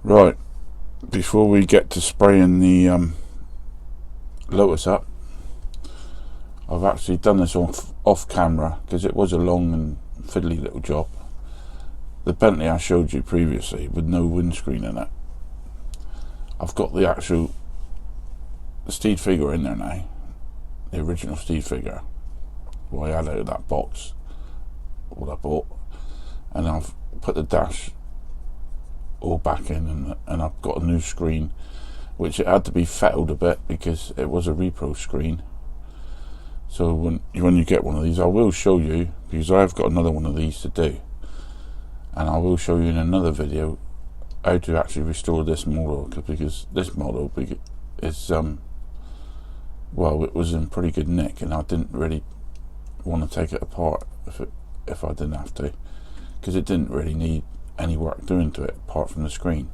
Right, before we get to spraying the Lotus up, I've actually done this off camera because it was a long and fiddly little job. The Bentley I showed you previously with no windscreen in it, I've got the actual Steed figure in there now, the original Steed figure, what I had out of that box, what I bought, and I've put the dash all back in, and I've got a new screen, which it had to be fettled a bit because it was a repro screen. So when you get one of these, I will show you, because I've got another one of these to do, and I will show you in another video how to actually restore this model, because this model is well, it was in pretty good nick, and I didn't really want to take it apart if I didn't have to, because it didn't really need any work doing to it apart from the screen.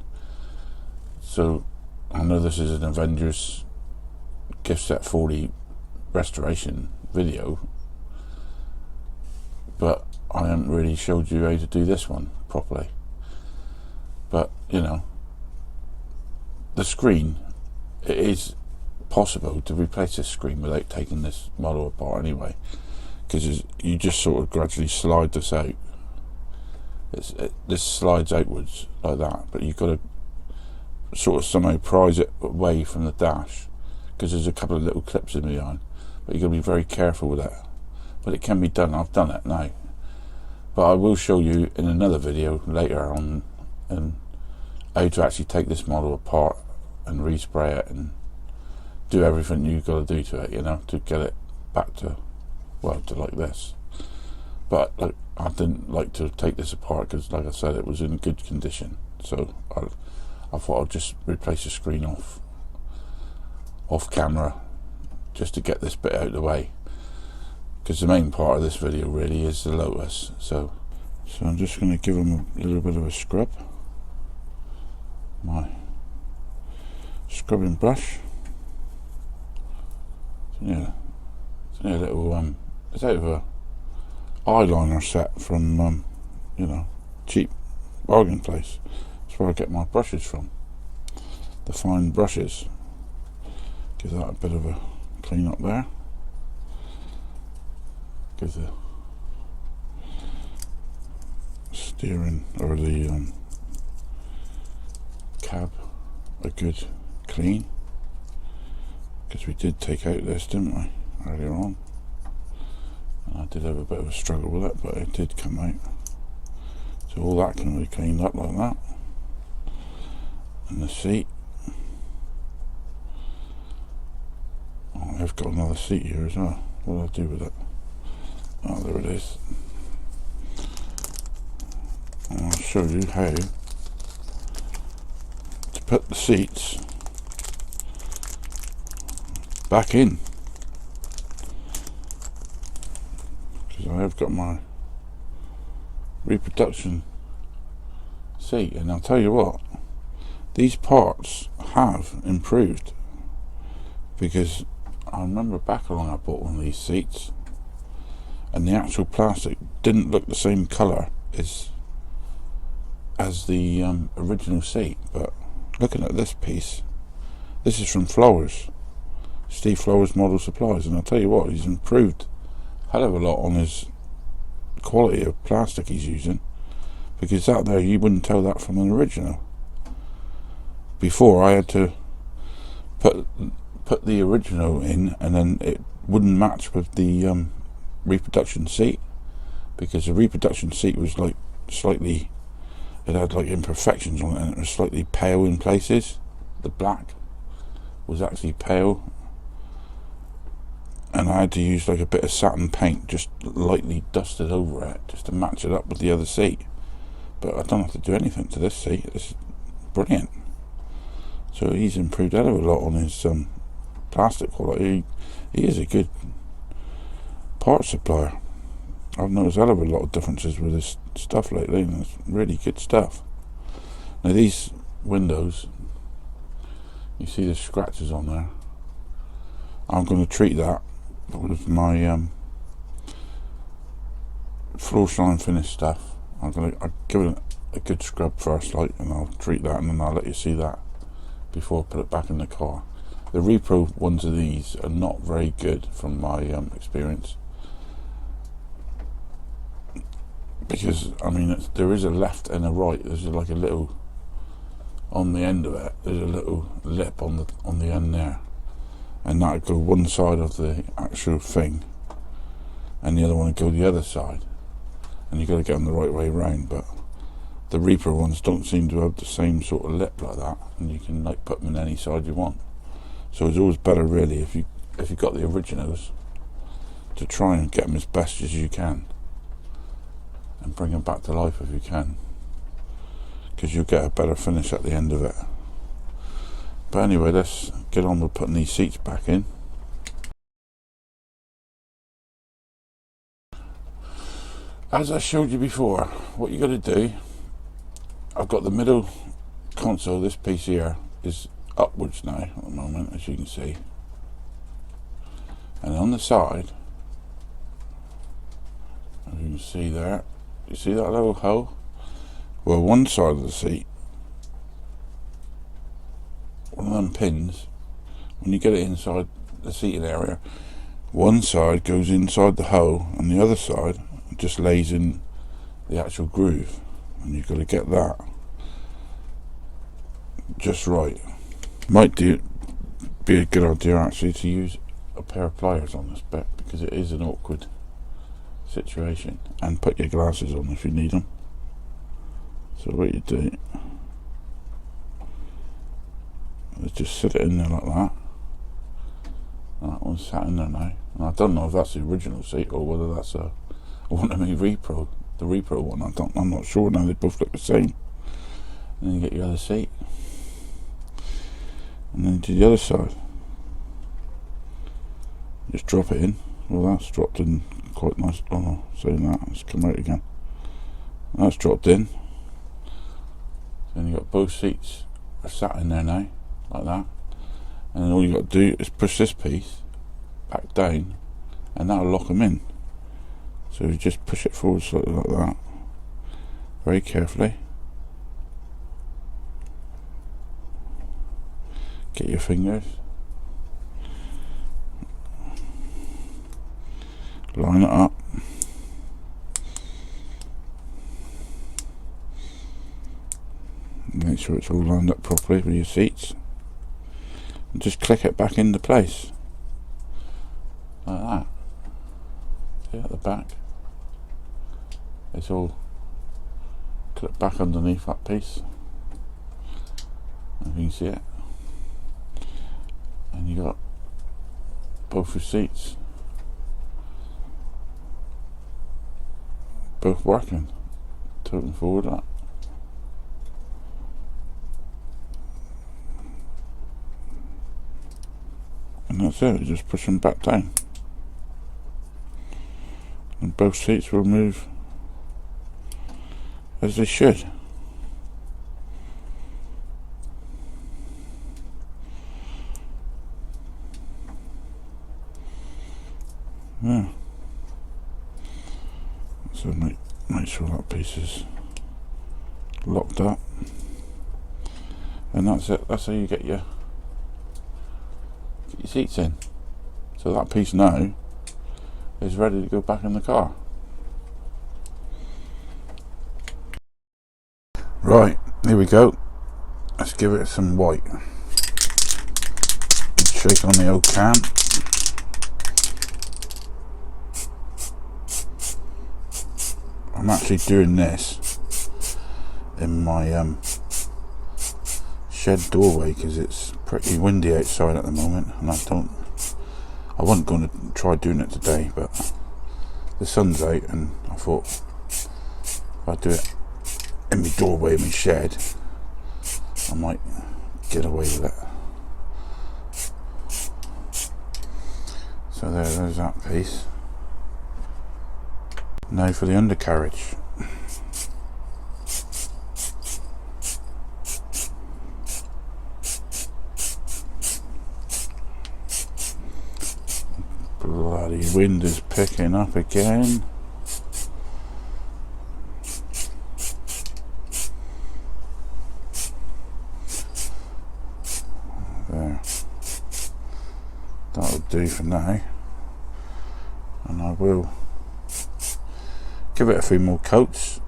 So I know this is an Avengers gift set 40 restoration video, but I haven't really showed you how to do this one properly. But you know, the screen, it is possible to replace this screen without taking this model apart anyway, because you just sort of gradually slide this out. This slides outwards like that, but you've got to sort of somehow prise it away from the dash, because there's a couple of little clips in behind, but you've got to be very careful with that. But it can be done. I've done it now, but I will show you in another video later on and how to actually take this model apart and respray it and do everything you've got to do to it, you know, to get it back to, well, to like this. But like, I didn't like to take this apart because, like I said, it was in good condition. So I thought I'd just replace the screen off camera, just to get this bit out of the way, because the main part of this video really is the Lotus. So I'm just going to give them a little bit of a scrub. My scrubbing brush. Yeah, it's only a little it's out of a eyeliner set from you know, cheap bargain place. That's where I get my brushes from, the fine brushes. Give that a bit of a clean up there, give the steering or the cab a good clean, because we did take out this, didn't we, earlier on, and I did have a bit of a struggle with it, but it did come out. So all that can be cleaned up like that. And the seat, oh, I've got another seat here as well. What do I do with it? Oh, there it is. And I'll show you how to put the seats back in, because I have got my reproduction seat, and I'll tell you what, these parts have improved, because I remember back when I bought one of these seats and the actual plastic didn't look the same colour as the original seat. But looking at this piece, this is from Flowers, Steve Flowers Model Supplies, and I'll tell you what, he's improved a hell of a lot on his quality of plastic he's using, because that there, you wouldn't tell that from an original. Before, I had to put the original in, and then it wouldn't match with the reproduction seat, because the reproduction seat was like slightly, it had like imperfections on it, and it was slightly pale in places. The black was actually pale, and I had to use like a bit of satin paint, just lightly dusted over it, just to match it up with the other seat. But I don't have to do anything to this seat. It's brilliant. So he's improved a hell of a lot on his plastic quality. He is a good part supplier. I've noticed a hell of a lot of differences with his stuff lately, and it's really good stuff. Now these windows, you see the scratches on there. I'm going to treat that with my floor shine finish stuff. I'm going to give it a good scrub first, like, and I'll treat that, and then I'll let you see that before I put it back in the car. The repro ones of these are not very good from my experience, because I mean there is a left and a right. There's like a little on the end of it. There's a little lip on the end there, and that'll go one side of the actual thing, and the other one will go the other side, and you've got to get them the right way around. But the repro ones don't seem to have the same sort of lip like that, and you can like put them in any side you want. So it's always better, really, if you got the originals, to try and get them as best as you can and bring them back to life if you can, because you'll get a better finish at the end of it. But anyway, let's get on with putting these seats back in. As I showed you before, what you got to do, I've got the middle console, this piece here is upwards now at the moment, as you can see, and on the side, as you can see there, you see that little hole? Well, one side of the seat, one of them pins, when you get it inside the seating area, one side goes inside the hole and the other side just lays in the actual groove, and you've got to get that just right. Might be a good idea actually to use a pair of pliers on this bit, because it is an awkward situation, and put your glasses on if you need them. So what you do is just sit it in there like that, and that one's sat in there now, and I don't know if that's the original seat or whether that's a one of my repro, the repro one. I'm not sure now, they both look the same. And then you get your other seat, and then to the other side, just drop it in. Well, that's dropped in quite nice. Oh no, saying that, it's come out again. That's dropped in. Then you got both seats are sat in there now, like that. And then all you got to do is push this piece back down, and that'll lock them in. So you just push it forward slightly like that, very carefully. Get your fingers, line it up, make sure it's all lined up properly with your seats, and just click it back into place like that. See at the back, it's all clipped back underneath that piece, if you can see it. And you got both your seats both working, tilting forward up. And that's it, you just push them back down, and both seats will move as they should. Yeah. So make sure that piece is locked up, and that's it. That's how you get your seats in. So that piece now is ready to go back in the car. Right, here we go. Let's give it some white. Good shake on the old can. I'm actually doing this in my shed doorway because it's pretty windy outside at the moment, and I wasn't going to try doing it today, but the sun's out, and I thought if I do it in my doorway in my shed, I might get away with it. So there's that piece. Now for the undercarriage. Bloody wind is picking up again. do for now, and I will give it a few more coats,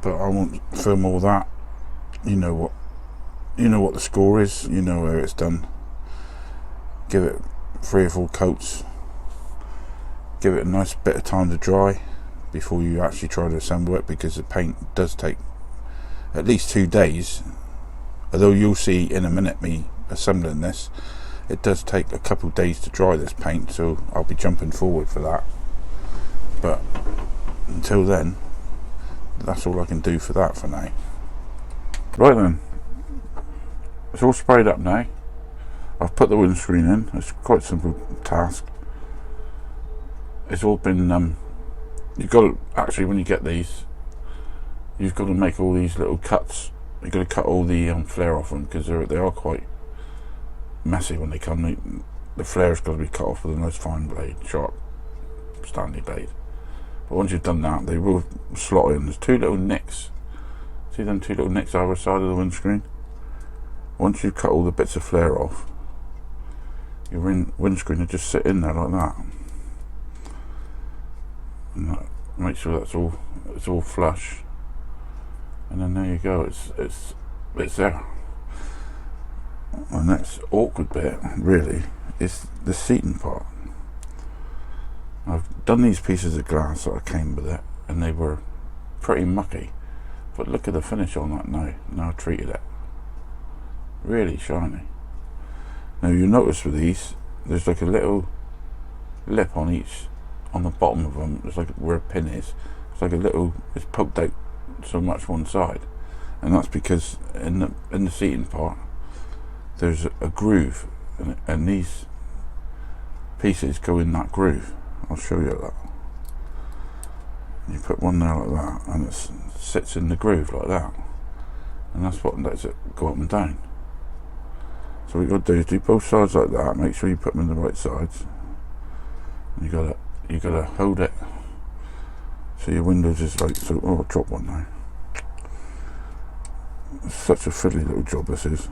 but I won't film all that. You know what the score is, you know where it's done. Give it 3 or 4 coats, give it a nice bit of time to dry before you actually try to assemble it, because the paint does take at least 2 days. Although you'll see in a minute me assembling this, it does take a couple of days to dry this paint, so I'll be jumping forward for that. But until then, that's all I can do for that for now. Right then, it's all sprayed up now. I've put the windscreen in. It's quite a simple task. It's all been you've got to actually, when you get these, you've got to make all these little cuts. You've got to cut all the flare off them, because they are quite messy when they come. The flare's got to be cut off with a nice fine blade, sharp Stanley blade. But once you've done that, they will slot in. There's 2 little nicks. See them 2 little nicks either side of the windscreen? Once you've cut all the bits of flare off, your windscreen will just sit in there like that. And that, make sure it's all flush. And then there you go, it's there. The next awkward bit, really, is the seating part. I've done these pieces of glass that came with it, and they were pretty mucky. But look at the finish on that now I've treated it. Really shiny. Now you notice with these, there's like a little lip on the bottom of them. It's like where a pin is. It's like it's poked out so much one side, and that's because in the seating part there's a groove, and these pieces go in that groove. I'll show you that. You put one there like that, and it sits in the groove like that, and that's what lets it go up and down. So what you got to do is do both sides like that. Make sure you put them in the right sides. And you gotta hold it so your windows is like so. Oh, I'll drop one now. It's such a fiddly little job this is.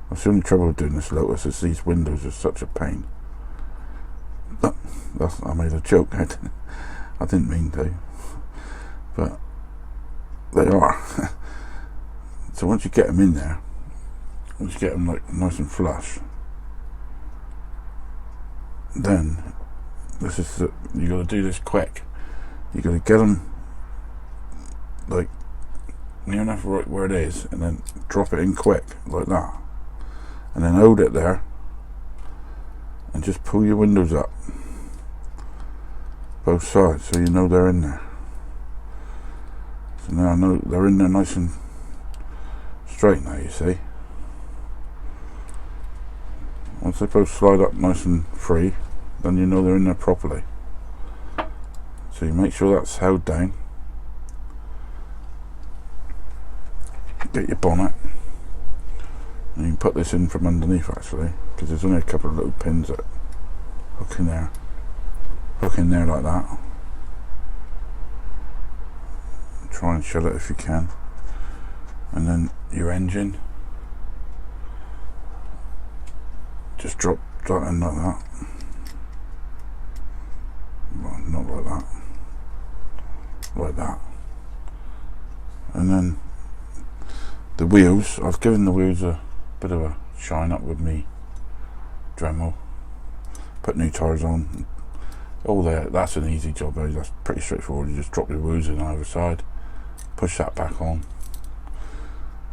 That's the only trouble with doing this Lotus, is these windows are such a pain. I made a joke. I didn't mean to, but they are. So once you get them in there, once you get them like nice and flush, then you got to do this quick. You got to get them like near enough right where it is, and then drop it in quick like that, and then hold it there, and just pull your windows up both sides so you know they're in there. So now I know they're in there nice and straight now, you see. Once they both slide up nice and free, then you know they're in there properly. So you make sure that's held down. Get your bonnet, and you can put this in from underneath actually, because there's only a couple of little pins that hook in there like that. Try and shut it if you can. And then your engine, just drop that in like that. Well, not like that, like that. And then the wheels, I've given the wheels a bit of a shine up with me Dremel. Put new tyres on. All there, that's an easy job, though. That's pretty straightforward. You just drop your wheels in either side, push that back on,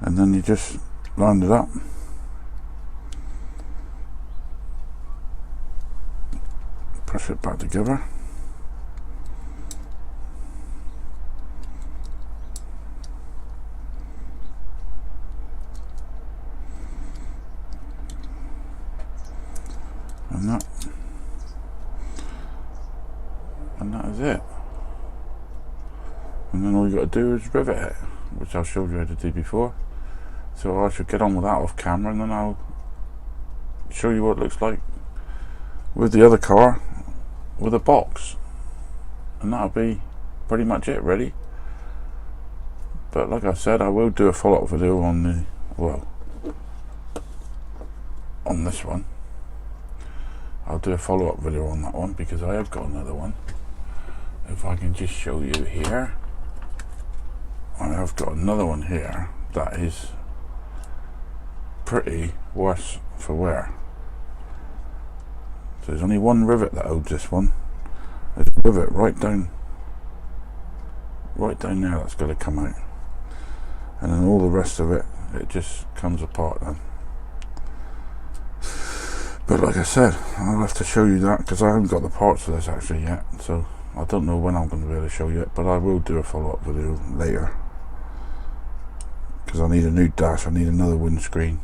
and then you just line it up. Push it back together. And that is it. And then all you got to do is rivet it, which I showed you how to do before. So I should get on with that off camera, and then I'll show you what it looks like with the other car with a box, and that'll be pretty much it really. But like I said, I will do a follow-up video on the, well, on this one. I'll do a follow-up video on that one because I have got another one. If I can just show you here, I have got another one here that is pretty worse for wear. So there's only one rivet that holds this one. There's a rivet right down there that's got to come out, and then all the rest of it just comes apart then. But like I said, I'll have to show you that because I haven't got the parts for this actually yet, so I don't know when I'm going to be able to show you it, but I will do a follow-up video later because I need a new dash, I need another windscreen.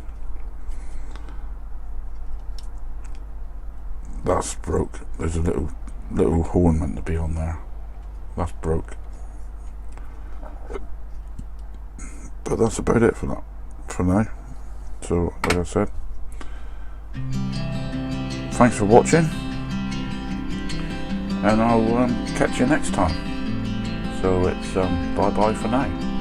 That's broke. There's a little horn meant to be on there. That's broke. But that's about it for now. So like I said, thanks for watching, and I'll catch you next time. So it's bye bye for now.